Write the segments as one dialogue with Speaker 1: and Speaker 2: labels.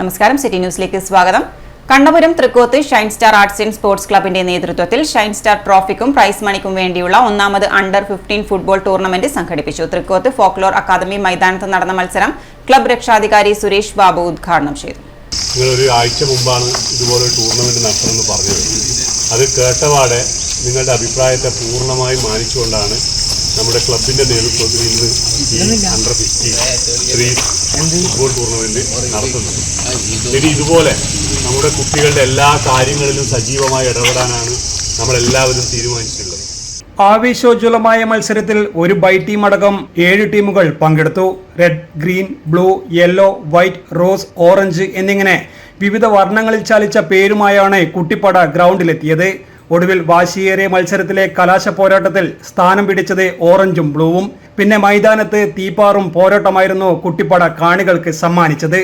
Speaker 1: നമസ്കാരം, സിറ്റി ന്യൂസിലേക്ക് സ്വാഗതം. Kannapuram Thrikkoth shine star arts and sports ക്ലബിന്റെ നേതൃത്വത്തിൽ ഷൈൻ സ്റ്റാർ ട്രോഫിക്കും പ്രൈസ് മണിക്കും വേണ്ടിയുള്ള ഒന്നാമത് അണ്ടർ 15 ഫുട്ബോൾ ടൂർണമെന്റ് സംഘടിപ്പിച്ചു. തൃക്കോത്ത് ഫോക്ലോർ അക്കാദമി മൈതാനത്ത് നടന്ന മത്സരം ക്ലബ് രക്ഷാധികാരി സുരേഷ് ബാബു ഉദ്ഘാടനം ചെയ്തു.
Speaker 2: ഒരു ആഴ്ച മുമ്പാണ് ഇതുപോലെ ടൂർണമെന്റ് നടത്തണമെന്ന് പറഞ്ഞത്. അത് കേട്ടപാടെ നിങ്ങളുടെ അഭിപ്രായത്തെ പൂർണ്ണമായി മാനിച്ചുകൊണ്ടാണ് നമ്മുടെ ക്ലബിന്റെ നേതൃത്വത്തിൽ ഇന്ന് ഈ അണ്ടർ 15 ഫുട്ബോൾ ടൂർണമെന്റ് നടത്തുന്നത്. ഇനി ഇതുപോലെ നമ്മുടെ കുട്ടികളുടെ എല്ലാ കാര്യങ്ങളിലും സജീവമായി ഇടപെടാനാണ് നമ്മളെല്ലാവരും തീരുമാനിച്ചിട്ടുള്ളത്.
Speaker 3: ആവേശോജ്വലമായ മത്സരത്തിൽ ഒരു ബൈ ടീം അടക്കം 7 ടീമുകൾ പങ്കെടുത്തു. Red, green, blue, yellow, white, rose, orange എന്നിങ്ങനെ വിവിധ വർണ്ണങ്ങളിൽ ചാലിച്ച പേരുമായാണ് കുട്ടിപ്പട ഗ്രൗണ്ടിലെത്തിയത്. ഒടുവിൽ വാശിയേറിയ മത്സരത്തിലെ കലാശ പോരാട്ടത്തിൽ സ്ഥാനം പിടിച്ചത് ഓറഞ്ചും ബ്ലൂവും. പിന്നെ മൈതാനത്ത് തീപ്പാറും പോരാട്ടമായിരുന്നു കുട്ടിപ്പട കാണികൾക്ക് സമ്മാനിച്ചത്.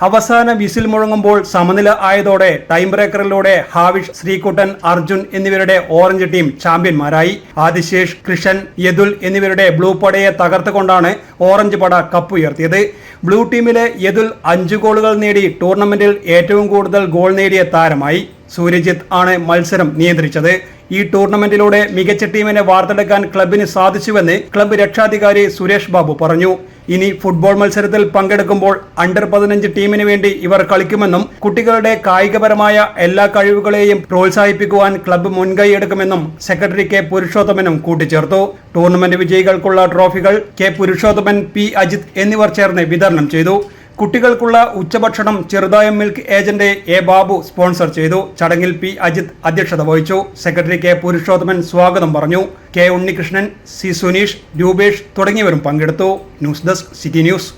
Speaker 3: അവസാന വിസിൽ മുഴങ്ങുമ്പോൾ സമനില ആയതോടെ ടൈം ബ്രേക്കറിലൂടെ ഹാവിഷ്, ശ്രീകുട്ടൻ, അർജുൻ എന്നിവരുടെ ഓറഞ്ച് ടീം ചാമ്പ്യന്മാരായി. ആദിശേഷ്, കൃഷൻ, യദുൽ എന്നിവരുടെ ബ്ലൂ പടയെ തകർത്തുകൊണ്ടാണ് ഓറഞ്ച് പട കപ്പുയർത്തിയത്. ബ്ലൂ ടീമിലെ യദുൽ 5 ഗോളുകൾ നേടി ടൂർണമെന്റിൽ ഏറ്റവും കൂടുതൽ ഗോൾ നേടിയ താരമായി. സൂര്യജിത്ത് ആണ് മത്സരം നിയന്ത്രിച്ചത്. ഈ ടൂർണമെന്റിലൂടെ മികച്ച ടീമിനെ വാർത്തെടുക്കാൻ ക്ലബിന് സാധിച്ചുവെന്ന് ക്ലബ് രക്ഷാധികാരി സുരേഷ് ബാബു പറഞ്ഞു. ഇനി ഫുട്ബോൾ മത്സരത്തിൽ പങ്കെടുക്കുമ്പോൾ അണ്ടർ 15 ടീമിന് വേണ്ടി ഇവർ കളിക്കുമെന്നും കുട്ടികളുടെ കായികപരമായ എല്ലാ കഴിവുകളെയും പ്രോത്സാഹിപ്പിക്കുവാൻ ക്ലബ്ബ് മുൻകൈയെടുക്കുമെന്നും സെക്രട്ടറി കെ പുരുഷോത്തമനും കൂട്ടിച്ചേർത്തു. ടൂർണമെന്റ് വിജയികൾക്കുള്ള ട്രോഫികൾ കെ പുരുഷോത്തമൻ, പി അജിത് എന്നിവർ ചേർന്ന് വിതരണം ചെയ്തു. കുട്ടികൾക്കുള്ള ഉച്ചഭക്ഷണം ചെറുതായം milk agent A Babu sponsor ചെയ്തു. ചടങ്ങിൽ പി അജിത് അധ്യക്ഷത വഹിച്ചു. സെക്രട്ടറി കെ പുരുഷോത്തമൻ സ്വാഗതം പറഞ്ഞു. കെ ഉണ്ണികൃഷ്ണൻ, സി സുനീഷ്, രൂപേഷ് തുടങ്ങിയവരും പങ്കെടുത്തു. News desk, city news.